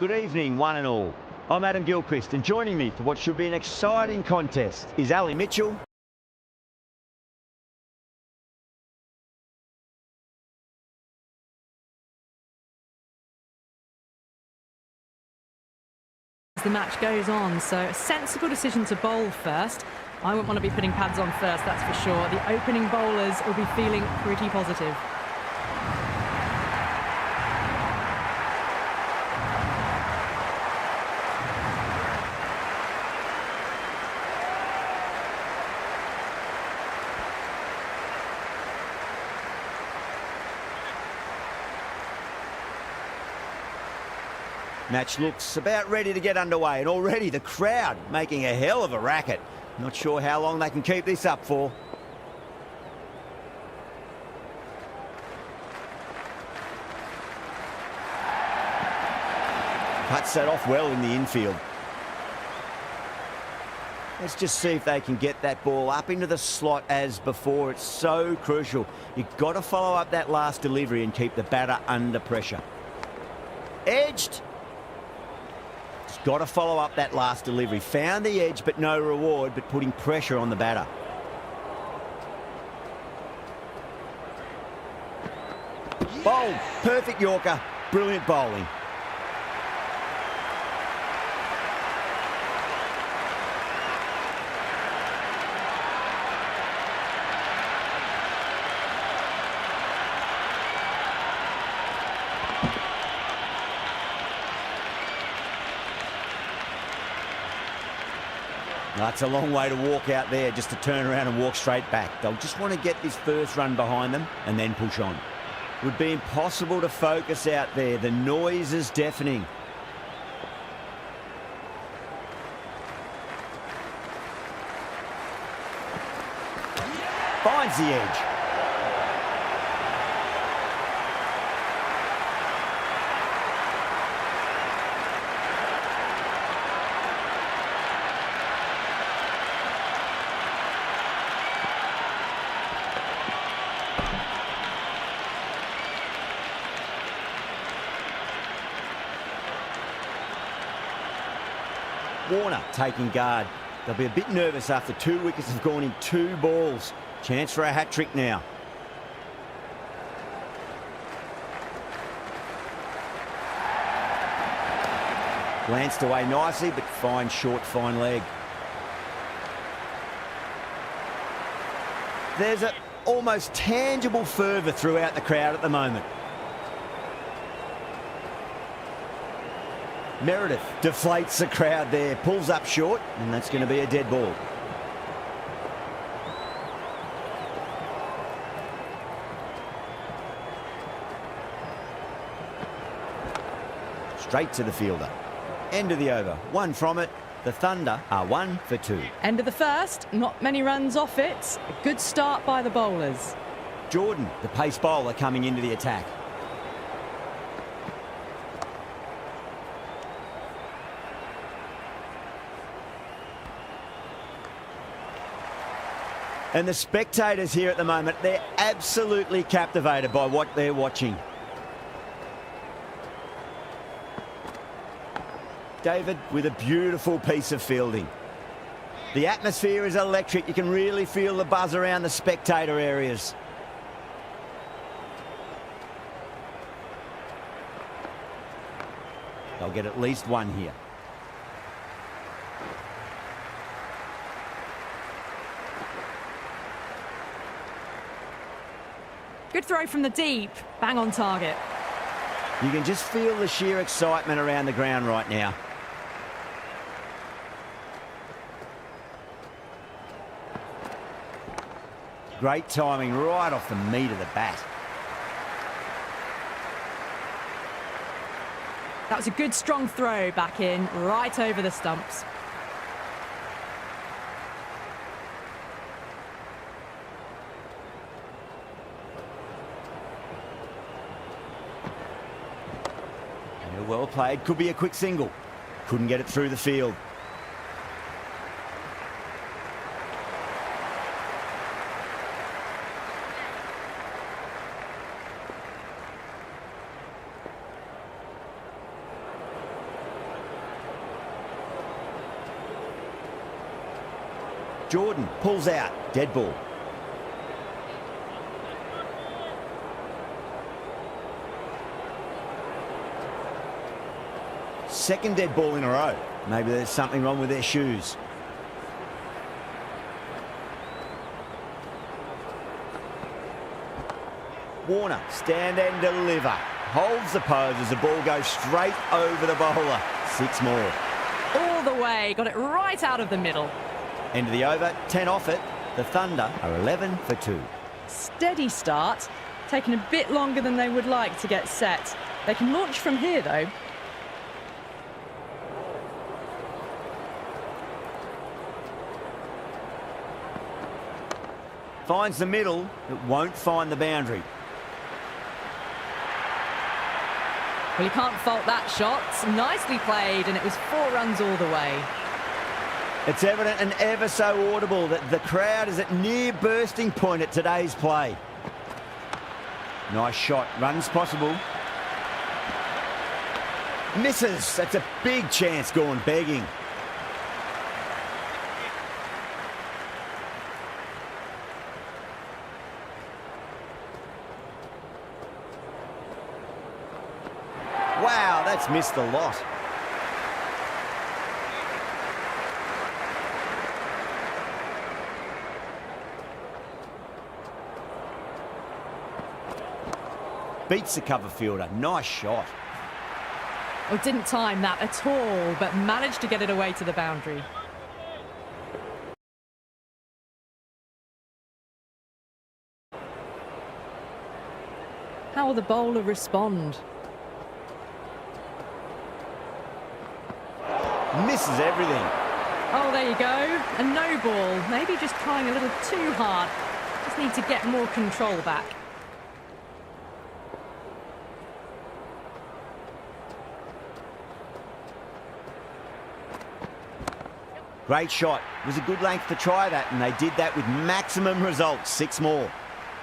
Good evening, one and all. I'm Adam Gilchrist, and joining me for what should be an exciting contest is Ali Mitchell. The match goes on, so a sensible decision to bowl first. I wouldn't want to be putting pads on first, that's for sure. The opening bowlers will be feeling pretty positive. Match looks about ready to get underway, and already the crowd making a hell of a racket. Not sure how long they can keep this up for. Cuts that off well in the infield. Let's just see if they can get that ball up into the slot as before. It's so crucial. You've got to follow up that last delivery and keep the batter under pressure. Edged. Got to follow up that last delivery. Found the edge, but no reward, but putting pressure on the batter. Bowled. Perfect Yorker. Brilliant bowling. That's a long way to walk out there, just to turn around and walk straight back. They'll just want to get this first run behind them and then push on. It would be impossible to focus out there. The noise is deafening. Finds the edge. Warner taking guard. They'll be a bit nervous after 2 wickets have gone in 2 balls. Chance for a hat-trick now. Glanced away nicely, but fine short, fine leg. There's an almost tangible fervour throughout the crowd at the moment. Meredith deflates the crowd there, pulls up short, and that's going to be a dead ball. Straight to the fielder. End of the over. 1 from it. The Thunder are 1 for 2. End of the first, not many runs off it. A good start by the bowlers. Jordan, the pace bowler, coming into the attack. And the spectators here at the moment, they're absolutely captivated by what they're watching. David with a beautiful piece of fielding. The atmosphere is electric. You can really feel the buzz around the spectator areas. They'll get at least 1 here. Good throw from the deep, bang on target. You can just feel the sheer excitement around the ground right now. Great timing right off the meat of the bat. That was a good strong throw back in, right over the stumps. Well played. Could be a quick single. Couldn't get it through the field. Jordan pulls out. Dead ball. Second dead ball in a row. Maybe there's something wrong with their shoes. Warner, stand and deliver. Holds the pose as the ball goes straight over the bowler. 6 more. All the way, got it right out of the middle. End of the over, 10 off it. The Thunder are 11 for 2. Steady start, taking a bit longer than they would like to get set. They can launch from here though. Finds the middle, but won't find the boundary. Well, you can't fault that shot. Nicely played, and it was 4 runs all the way. It's evident and ever so audible that the crowd is at near bursting point at today's play. Nice shot. Runs possible. Misses. That's a big chance gone begging. Wow, that's missed a lot. Beats the cover fielder. Nice shot. Oh, didn't time that at all, but managed to get it away to the boundary. How will the bowler respond? Misses everything. Oh, there you go. A no ball. Maybe just trying a little too hard. Just need to get more control back. Great shot. It was a good length to try that, and they did that with maximum results. 6 more.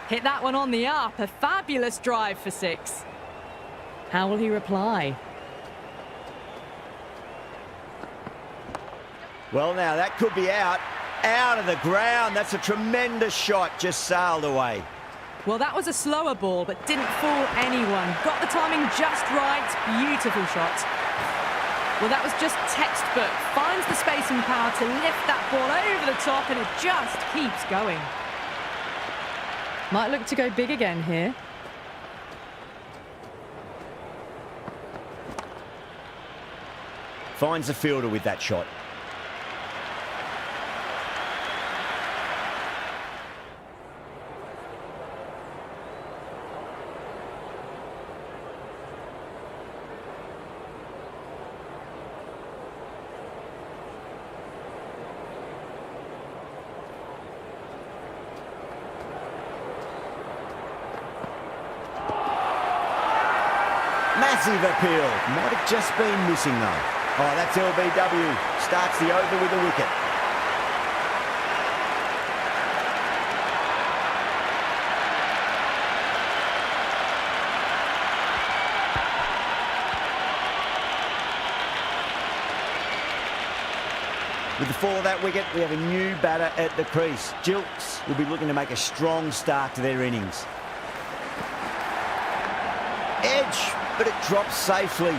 Hit that one on the up. A fabulous drive for 6. How will he reply? Well, now, that could be out. Out of the ground. That's a tremendous shot. Just sailed away. Well, that was a slower ball, but didn't fool anyone. Got the timing just right. Beautiful shot. Well, that was just textbook. Finds the space and power to lift that ball over the top, and it just keeps going. Might look to go big again here. Finds the fielder with that shot. Massive appeal. Might have just been missing though. Oh, that's LBW. Starts the over with a wicket. With the fall of that wicket, we have a new batter at the crease. Gilks will be looking to make a strong start to their innings. Edge, but it drops safely.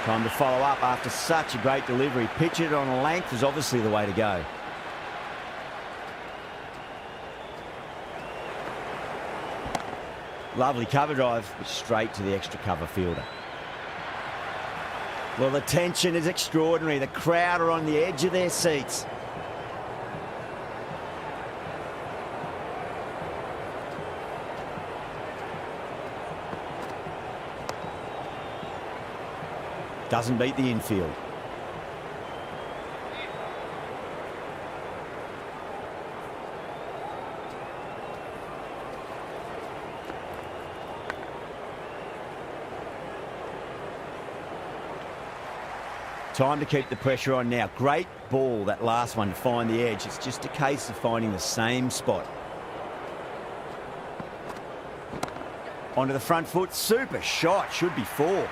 Time to follow up after such a great delivery. Pitch it on a length is obviously the way to go. Lovely cover drive, straight to the extra cover fielder. Well, the tension is extraordinary. The crowd are on the edge of their seats. Doesn't beat the infield. Time to keep the pressure on now. Great ball, that last one, to find the edge. It's just a case of finding the same spot. Onto the front foot. Super shot. Should be 4.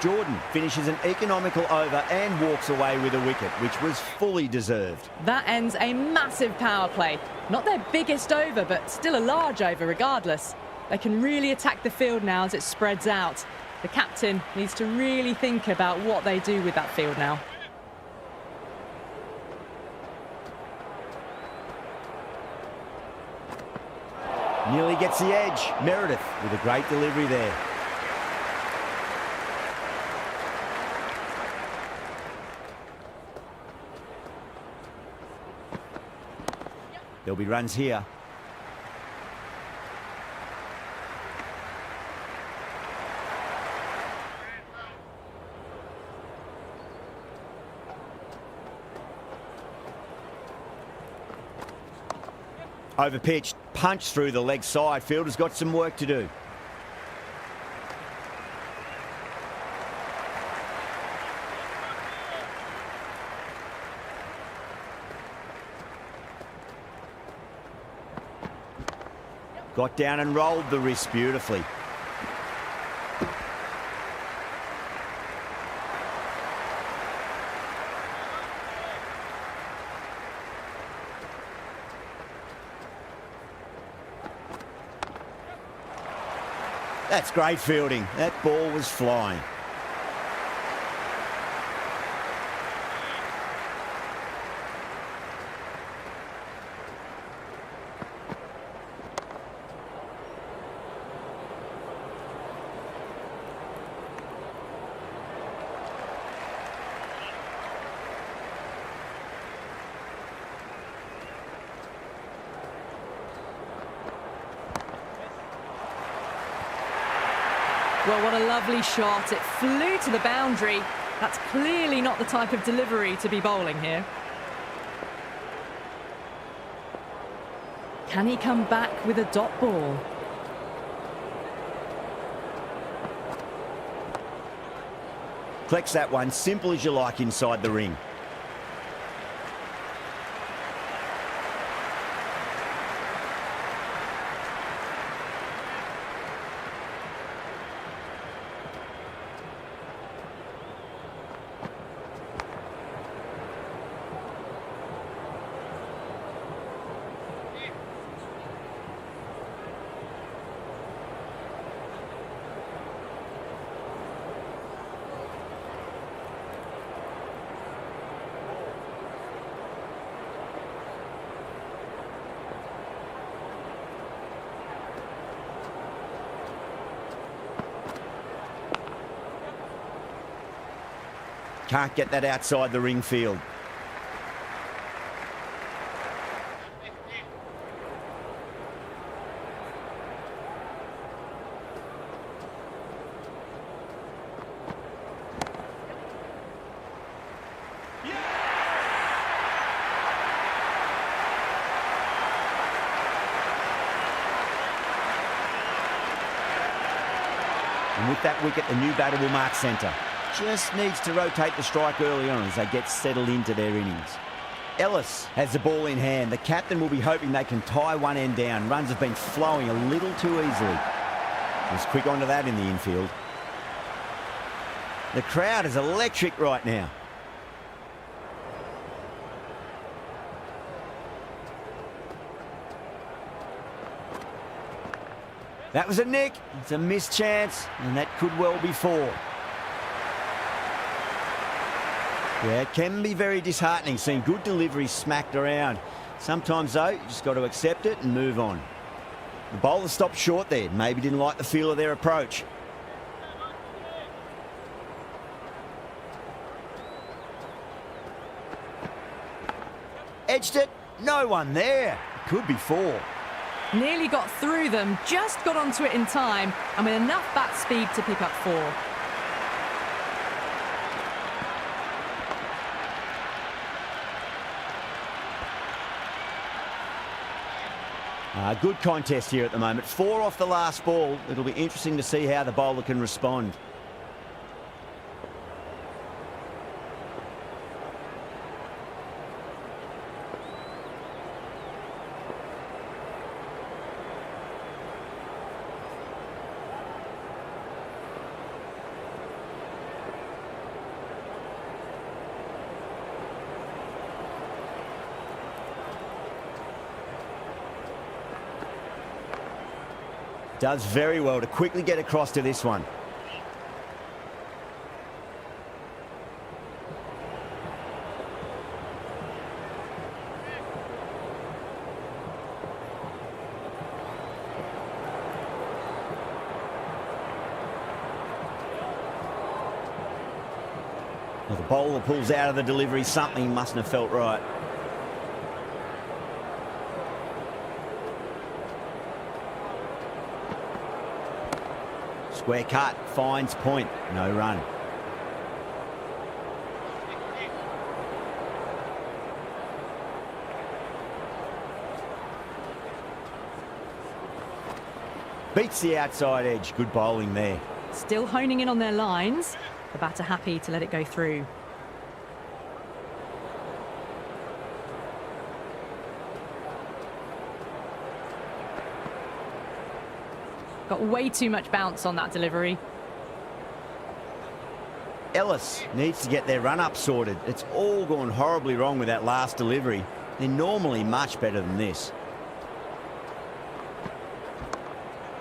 Jordan finishes an economical over and walks away with a wicket, which was fully deserved. That ends a massive power play. Not their biggest over, but still a large over regardless. They can really attack the field now as it spreads out. The captain needs to really think about what they do with that field now. Nearly gets the edge. Meredith with a great delivery there. There'll be runs here. Overpitched, punch through the leg side. Fielder's got some work to do. Got down and rolled the wrist beautifully. That's great fielding. That ball was flying. Well, what a lovely shot. It flew to the boundary. That's clearly not the type of delivery to be bowling here. Can he come back with a dot ball? Collects that one, simple as you like inside the ring. Can't get that outside the ring field. And with that wicket, the new batter will mark centre. Just needs to rotate the strike early on as they get settled into their innings. Ellis has the ball in hand. The captain will be hoping they can tie one end down. Runs have been flowing a little too easily. He's quick onto that in the infield. The crowd is electric right now. That was a nick. It's a missed chance, and that could well be four. Yeah, it can be very disheartening seeing good deliveries smacked around. Sometimes, though, you just got to accept it and move on. The bowler stopped short there. Maybe didn't like the feel of their approach. Edged it. No one there. Could be four. Nearly got through them, just got onto it in time, and with enough bat speed to pick up four. Good contest here at the moment. Four off the last ball. It'll be interesting to see how the bowler can respond. Does very well to quickly get across to this one. Well, the bowler pulls out of the delivery. Something mustn't have felt right. Square cut, finds point, no run. Beats the outside edge, good bowling there. Still honing in on their lines. The batter happy to let it go through. Got way too much bounce on that delivery. Ellis needs to get their run-up sorted. It's all gone horribly wrong with that last delivery. They're normally much better than this.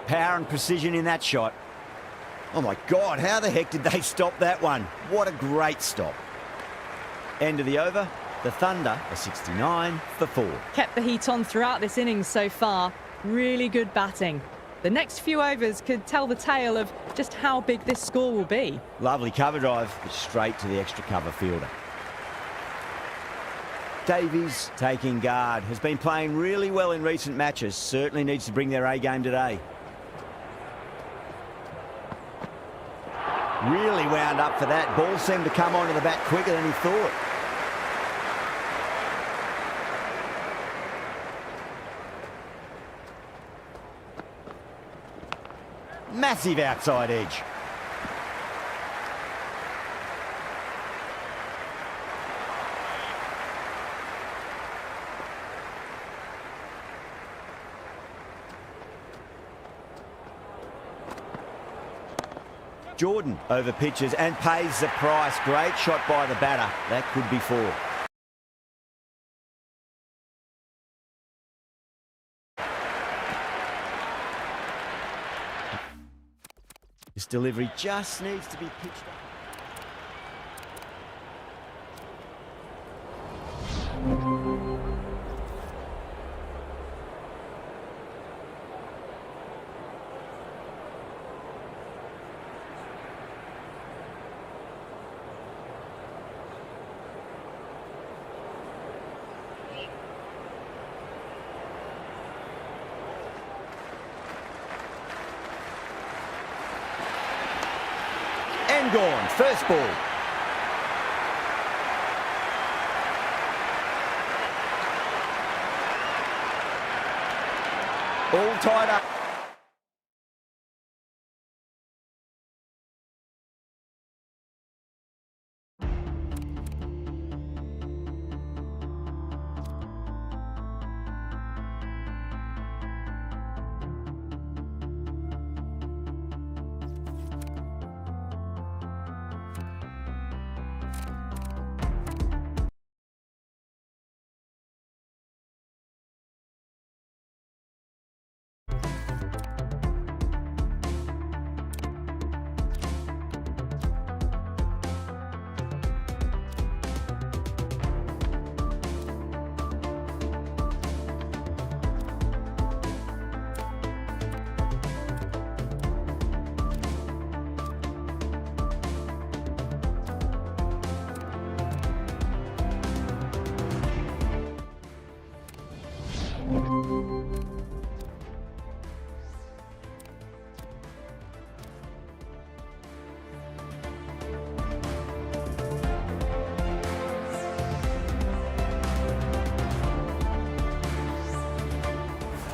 Power and precision in that shot. Oh my God, how the heck did they stop that one? What a great stop. End of the over. The Thunder are 69 for 4. Kept the heat on throughout this innings so far. Really good batting. The next few overs could tell the tale of just how big this score will be. Lovely cover drive, but straight to the extra cover fielder. Davies taking guard. Has been playing really well in recent matches. Certainly needs to bring their A game today. Really wound up for that. Ball seemed to come onto the bat quicker than he thought. Massive outside edge. Jordan over pitches and pays the price. Great shot by the batter. That could be 4. This delivery just needs to be pitched up. And gone. First ball. All tied up.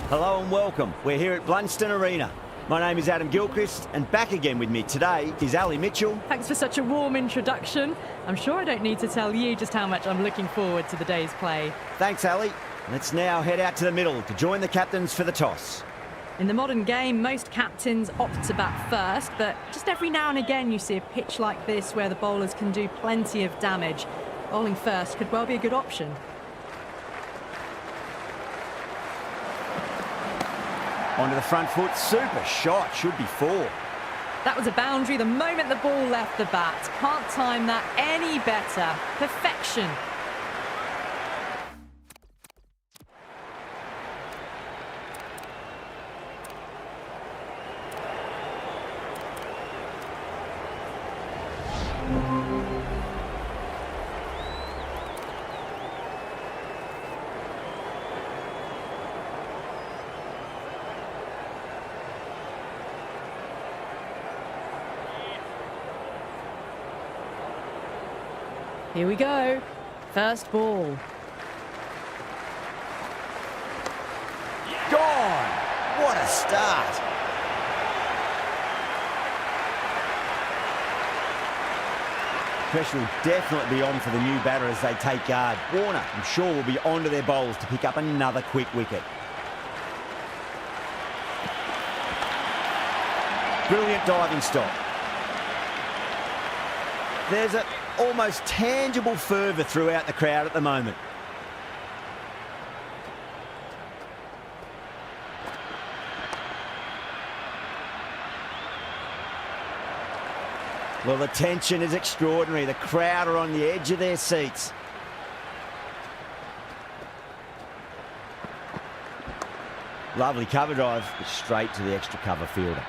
Hello and welcome. We're here at Blunston Arena. My name is Adam Gilchrist, and back again with me today is Ali Mitchell. Thanks for such a warm introduction. I'm sure I don't need to tell you just how much I'm looking forward to the day's play. Thanks, Ali. Let's now head out to the middle to join the captains for the toss. In the modern game, most captains opt to bat first, but just every now and again you see a pitch like this where the bowlers can do plenty of damage. Bowling first could well be a good option. Onto the front foot. Super shot. Should be 4. That was a boundary the moment the ball left the bat. Can't time that any better. Perfection. Here we go. First ball. Gone! What a start! Pressure will definitely be on for the new batter as they take guard. Warner, I'm sure, will be onto their bowls to pick up another quick wicket. Brilliant diving stop. There's an almost tangible fervour throughout the crowd at the moment. Well, the tension is extraordinary. The crowd are on the edge of their seats. Lovely cover drive, but straight to the extra cover fielder.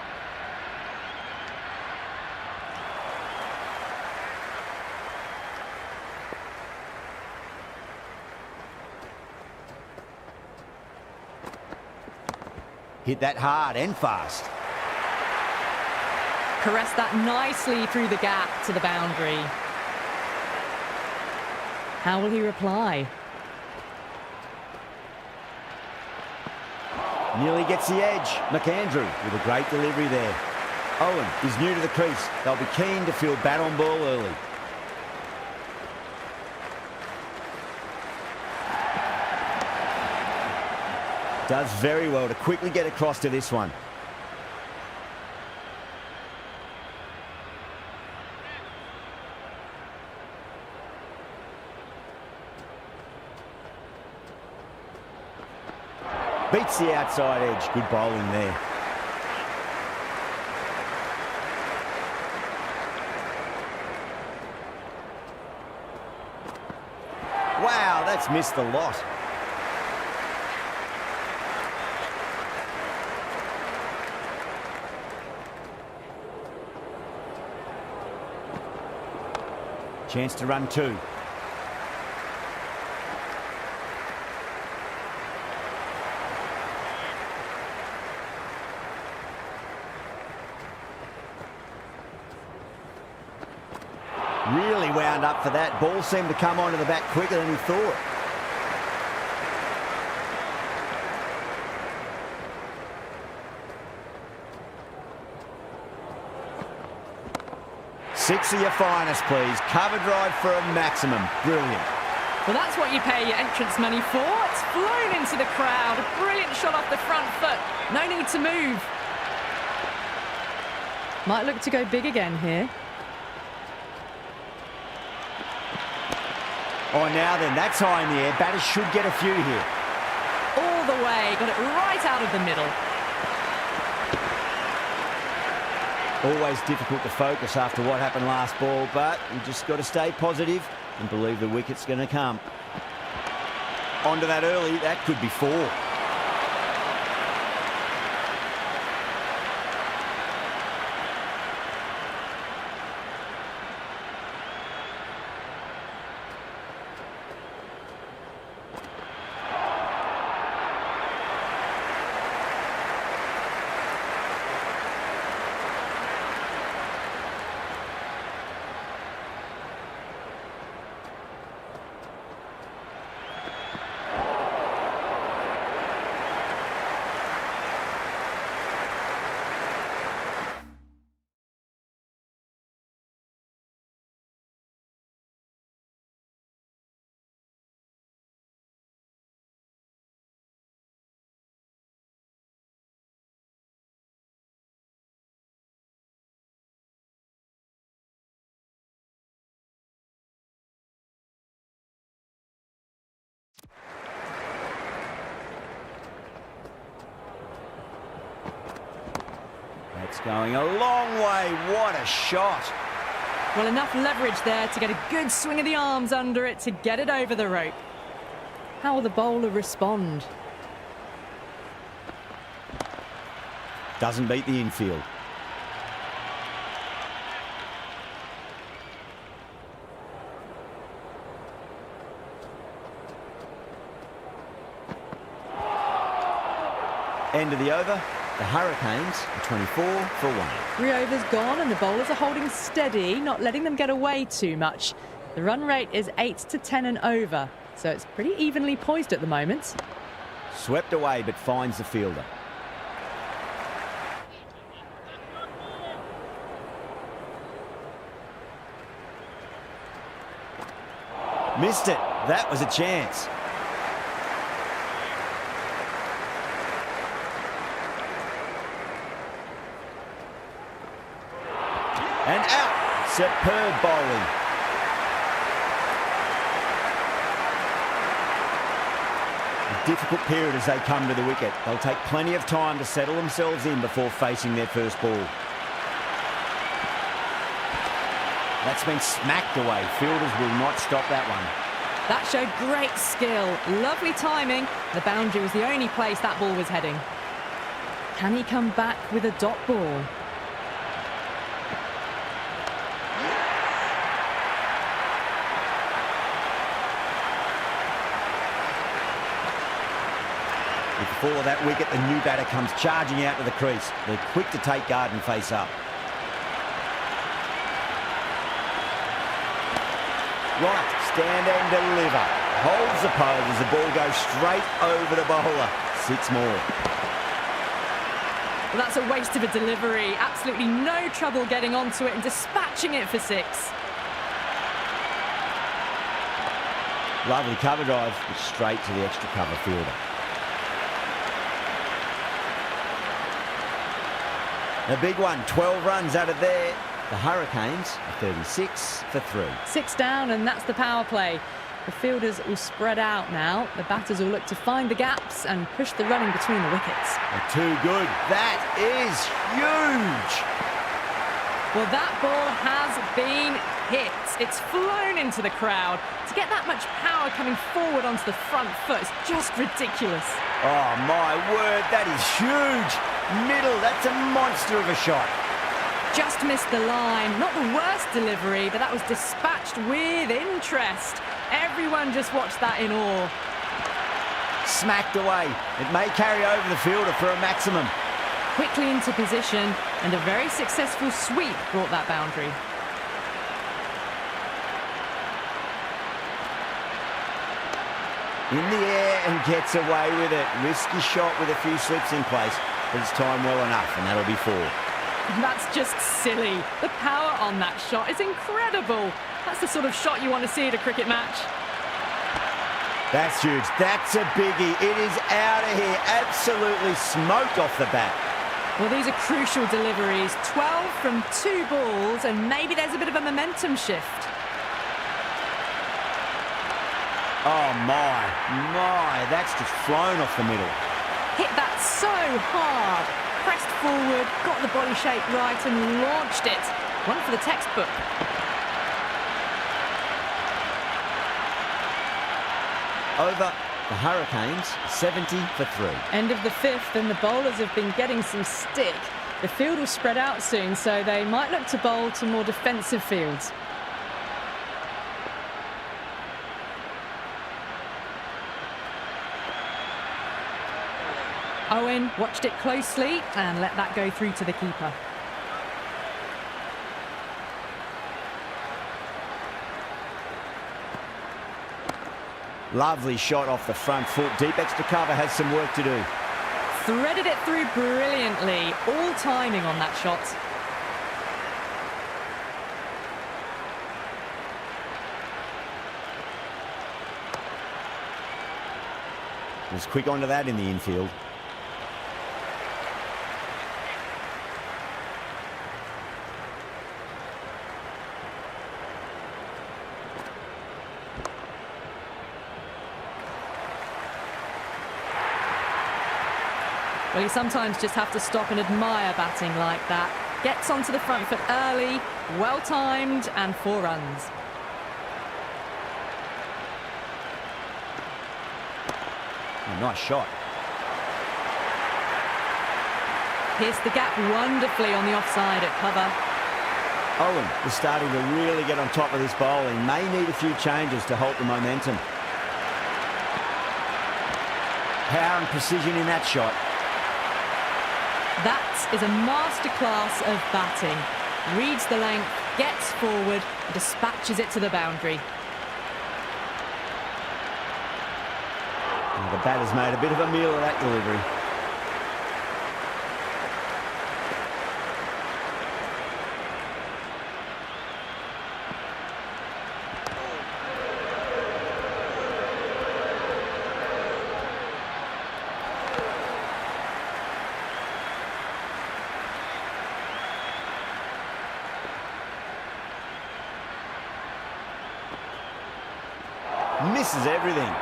Hit that hard and fast. Caressed that nicely through the gap to the boundary. How will he reply? Nearly gets the edge. McAndrew with a great delivery there. Owen is new to the crease. They'll be keen to field bat on ball early. Does very well to quickly get across to this one. Beats the outside edge. Good bowling there. Wow, that's missed the lot. Chance to run 2. Really wound up for that. Ball seemed to come onto the bat quicker than he thought. Six of your finest, please. Cover drive for a maximum. Brilliant. Well, that's what you pay your entrance money for. It's flown into the crowd. A brilliant shot off the front foot. No need to move. Might look to go big again here. Oh, now then, that's high in the air. Batters should get a few here. All the way. Got it right out of the middle. Always difficult to focus after what happened last ball, but you just got to stay positive and believe the wicket's going to come. Onto that early, that could be 4. It's going a long way. What a shot. Well, enough leverage there to get a good swing of the arms under it to get it over the rope. How will the bowler respond? Doesn't beat the infield. End of the over. The Hurricanes are 24 for 1. 3 overs gone and the bowlers are holding steady, not letting them get away too much. The run rate is 8 to 10 and over, so it's pretty evenly poised at the moment. Swept away but finds the fielder. Missed it. That was a chance. And out. Superb bowling. A difficult period as they come to the wicket. They'll take plenty of time to settle themselves in before facing their first ball. That's been smacked away. Fielders will not stop that one. That showed great skill. Lovely timing. The boundary was the only place that ball was heading. Can he come back with a dot ball? Before that wicket, the new batter comes charging out to the crease. They're quick to take guard and face up. Right, stand and deliver. Holds the pose as the ball goes straight over the bowler. 6 more. Well, that's a waste of a delivery. Absolutely no trouble getting onto it and dispatching it for 6. Lovely cover drive, straight to the extra cover fielder. The big one, 12 runs out of there. The Hurricanes are 36 for 3. 6 down, and that's the power play. The fielders will spread out now. The batters will look to find the gaps and push the running between the wickets. They're too good. That is huge. Well, that ball has been hit. It's flown into the crowd. To get that much power coming forward onto the front foot is just ridiculous. Oh, my word, that is huge. Middle, that's a monster of a shot. Just missed the line. Not the worst delivery, but that was dispatched with interest. Everyone just watched that in awe. Smacked away. It may carry over the fielder for a maximum. Quickly into position, and a very successful sweep brought that boundary. In the air and gets away with it. Risky shot with a few slips in place, but it's timed well enough, and that'll be 4. That's just silly. The power on that shot is incredible. That's the sort of shot you want to see at a cricket match. That's huge. That's a biggie. It is out of here. Absolutely smoked off the bat. Well, these are crucial deliveries. 12 from 2 balls, and maybe there's a bit of a momentum shift. Oh, my. That's just flown off the middle. Hit that so hard. Pressed forward, got the body shape right and launched it. One for the textbook. Over the Hurricanes, 70 for 3. End of the 5th, and the bowlers have been getting some stick. The field will spread out soon, so they might look to bowl to more defensive fields. Owen watched it closely and let that go through to the keeper. Lovely shot off the front foot. Deep extra cover has some work to do. Threaded it through brilliantly. All timing on that shot. Was quick onto that in the infield. Well, you sometimes just have to stop and admire batting like that. Gets onto the front foot early, well-timed, and 4 runs. Oh, nice shot. Pierced the gap wonderfully on the offside at cover. Owen is starting to really get on top of this bowling. May need a few changes to halt the momentum. Power and precision in that shot. That is a masterclass of batting. Reads the length, gets forward, and dispatches it to the boundary. The batter's made a bit of a meal of that delivery. Misses everything.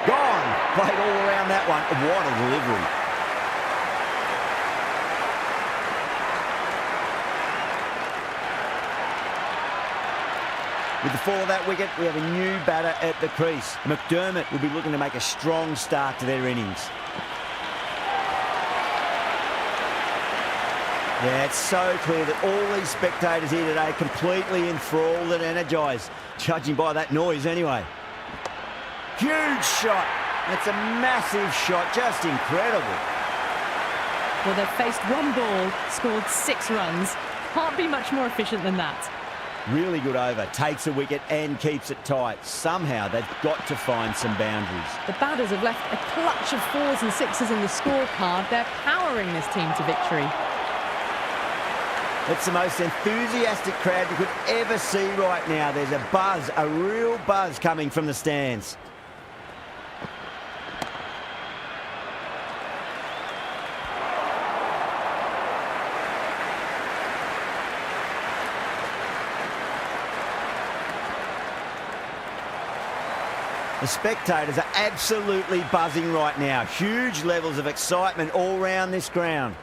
Gone. Played all around that one. What a delivery. With the fall of that wicket, we have a new batter at the crease. McDermott will be looking to make a strong start to their innings. Yeah, it's so clear that all these spectators here today completely enthralled and energised, judging by that noise anyway. Huge shot. That's a massive shot, just incredible. Well, they've faced 1 ball, scored 6 runs. Can't be much more efficient than that. Really good over, takes a wicket and keeps it tight. Somehow they've got to find some boundaries. The batters have left a clutch of 4s and 6s in the scorecard. They're powering this team to victory. It's the most enthusiastic crowd you could ever see right now. There's a buzz, a real buzz coming from the stands. The spectators are absolutely buzzing right now. Huge levels of excitement all round this ground.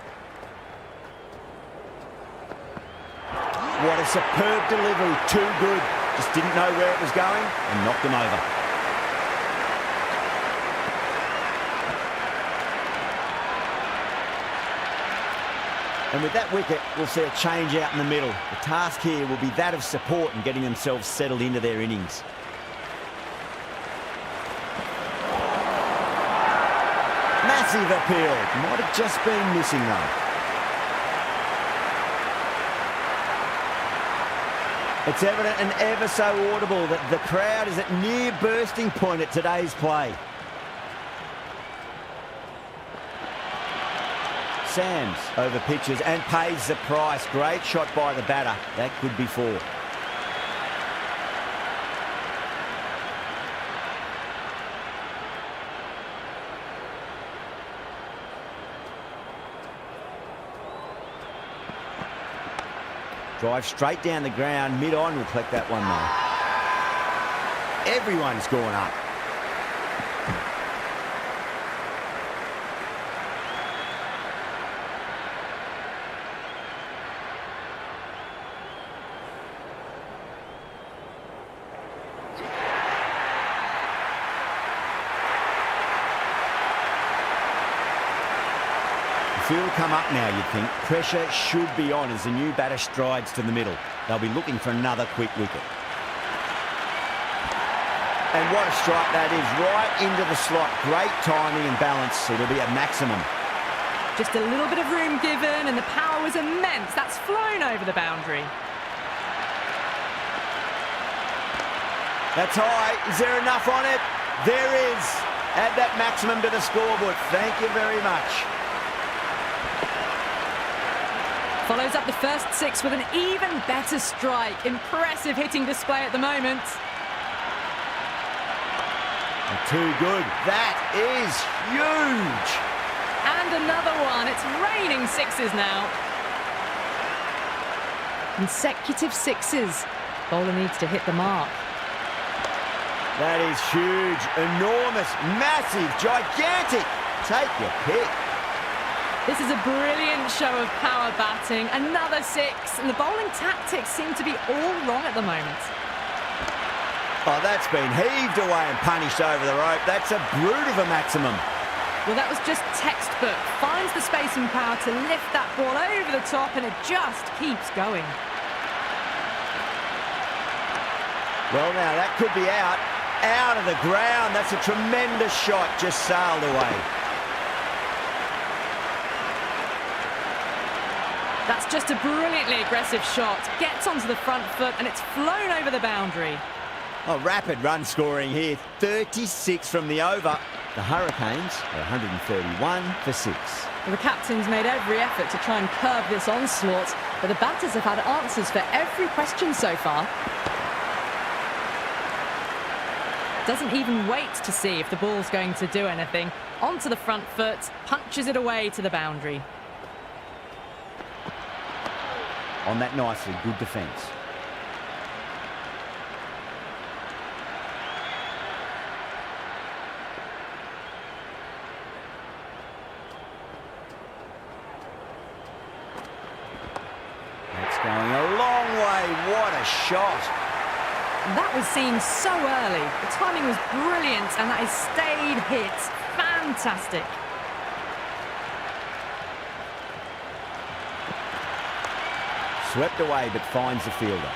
What a superb delivery, too good. Just didn't know where it was going and knocked them over. And with that wicket, we'll see a change out in the middle. The task here will be that of support and getting themselves settled into their innings. Massive appeal. Might have just been missing though. It's evident and ever so audible that the crowd is at near bursting point at today's play. Sams over pitches and pays the price. Great shot by the batter. That could be 4. Drive straight down the ground, mid-on will collect that one though. Everyone's gone up. Field come up now, you'd think. Pressure should be on as the new batter strides to the middle. They'll be looking for another quick wicket. And what a strike that is, right into the slot. Great timing and balance. It'll be at maximum. Just a little bit of room given and the power was immense. That's flown over the boundary. That's high. Is there enough on it? There is. Add that maximum to the scoreboard. Thank you very much. Follows up the first 6 with an even better strike. Impressive hitting display at the moment. And too good. That is huge. And another one. It's raining 6s now. Consecutive sixes. Bowler needs to hit the mark. That is huge, enormous, massive, gigantic. Take your pick. This is a brilliant show of power batting. Another six, and the bowling tactics seem to be all wrong at the moment. Oh, that's been heaved away and punished over the rope. That's a brute of a maximum. Well, that was just textbook. Finds the space and power to lift that ball over the top, and it just keeps going. Well, now, that could be out of the ground. That's a tremendous shot, just sailed away. That's just a brilliantly aggressive shot. Gets onto the front foot, and it's flown over the boundary. Oh, rapid run scoring here. 36 from the over. The Hurricanes are 131 for 6. Well, the captain's made every effort to try and curb this onslaught, but the batters have had answers for every question so far. Doesn't even wait to see if the ball's going to do anything. Onto the front foot, punches it away to the boundary. On that nicely, good defence. That's going a long way. What a shot. That was seen so early. The timing was brilliant, and that is stayed hit. Fantastic. Swept away, but finds the fielder.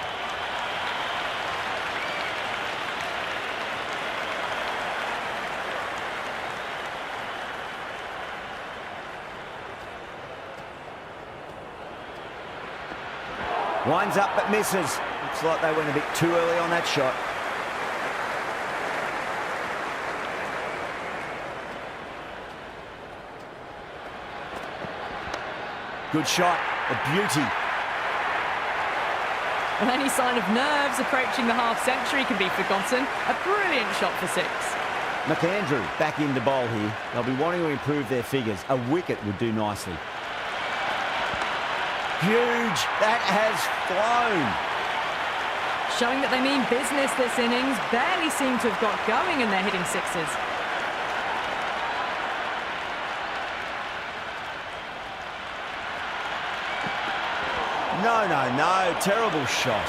Winds up but misses. Looks like they went a bit too early on that shot. Good shot, a beauty. Well, any sign of nerves approaching the half-century can be forgotten. A brilliant shot for 6. McAndrew back in to bowl here. They'll be wanting to improve their figures. A wicket would do nicely. Huge. That has flown. Showing that they mean business this innings. Barely seem to have got going, and they're hitting sixes. No, no, no. Terrible shot.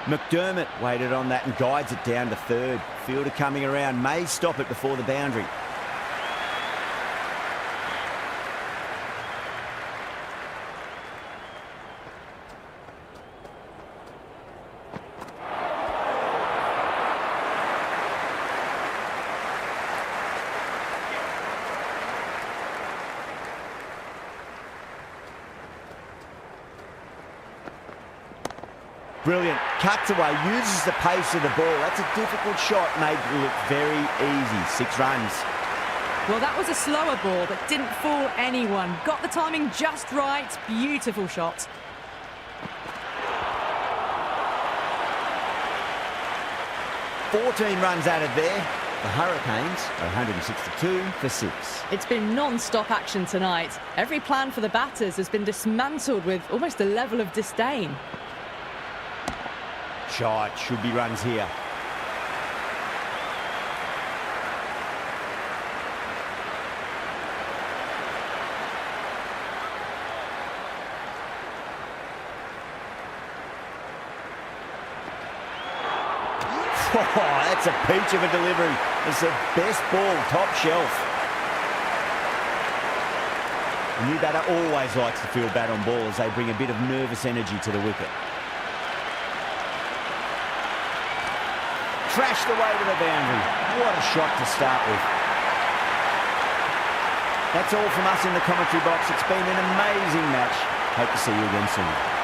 McDermott waited on that and guides it down to third. Fielder coming around, may stop it before the boundary. Brilliant. Cuts away, uses the pace of the ball. That's a difficult shot, made it look very easy. 6 runs. Well, that was a slower ball, but didn't fool anyone. Got the timing just right. Beautiful shot. "14 runs added there. The Hurricanes are 162 for 6. It's been non-stop action tonight. Every plan for the batters has been dismantled with almost a level of disdain. Shot, should be runs here. Oh, that's a peach of a delivery. It's the best ball, top shelf. A new batter always likes to field bat on ball as they bring a bit of nervous energy to the wicket. Trashed away to the boundary. What a shot to start with. That's all from us in the commentary box. It's been an amazing match. Hope to see you again soon.